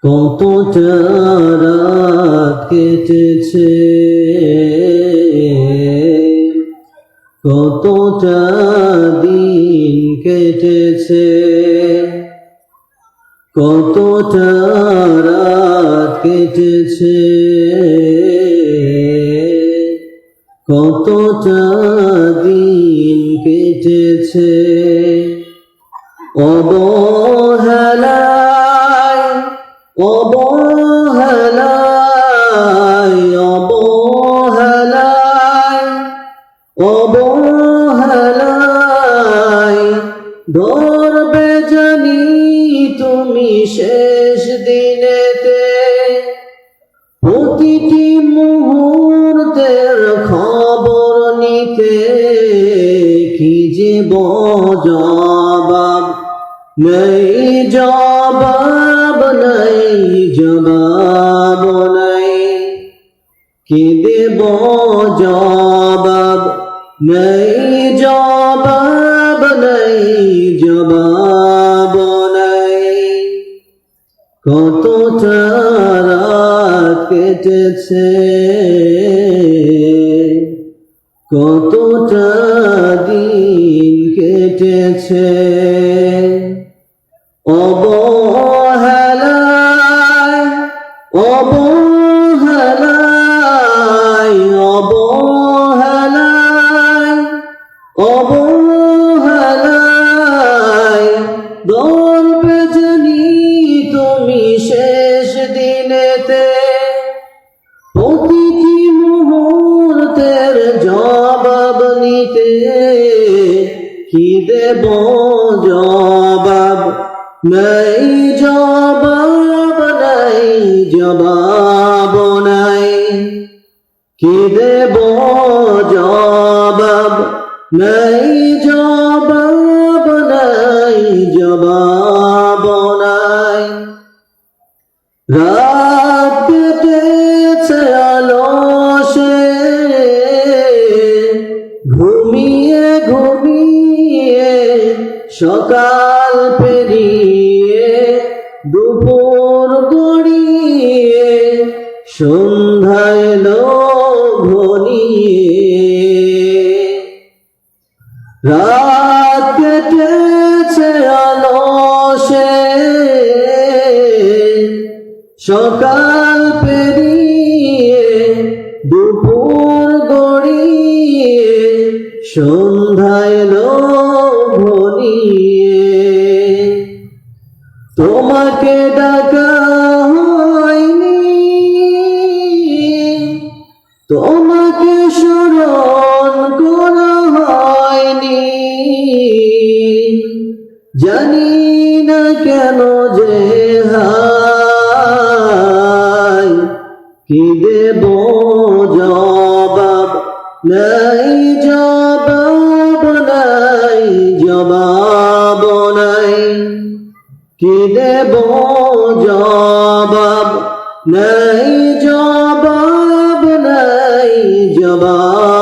কতটা রাত কেটেছে, কতটা দিন কেটেছে, কতটা রাত কেটেছে, কতটা দিন কেটেছে। অবহেলায় অবহেলায় অবহেলায় অবহেলায় ধরবে জানি তুমি শেষ দিনেতে। প্রতিটি মুহূর্তের খবর নিতে কি জীব জবাব নেই, জবাব নেই, জবাব নেই। কি দেব জবাব নেই, জবাব নেই, জবাব নেই। কতটা রাত কেটেছে, কতটা দিন কেটেছে। অবহেলায় অবহেলায় অবহেলায় অবহেলায় ধরবে জানি তুমি শেষ দিনেতে। প্রতিটি মুহূর্তের জবাব নিতে কি দেব জবাব নেই, জবাব নেই, জবাব নাই। কি দেব জবাব নেই, জবাব নাই, জবাব নাই। রাত কেটেছে আলসে, ঘুমিয়ে ঘুমিয়ে সকাল পেরিয়ে দুপুর গড়িয়ে সন্ধ্যা এলো ঘনিয়ে। রাত কেটেছে আলসে, সকাল পেরিয়ে দুপুর গড়িয়ে সন্ধ্যা এলো ঘনিয়ে। তোমাকে ডাকা হয়নি, তোমাকে স্মরণ করা হয়নি, জানি না কেন যে হায়। কি দেব জবাব নাই, জবাব নাই, জবাব নাই। কি দেব জবাব নাই, জবাব নাই, জবাব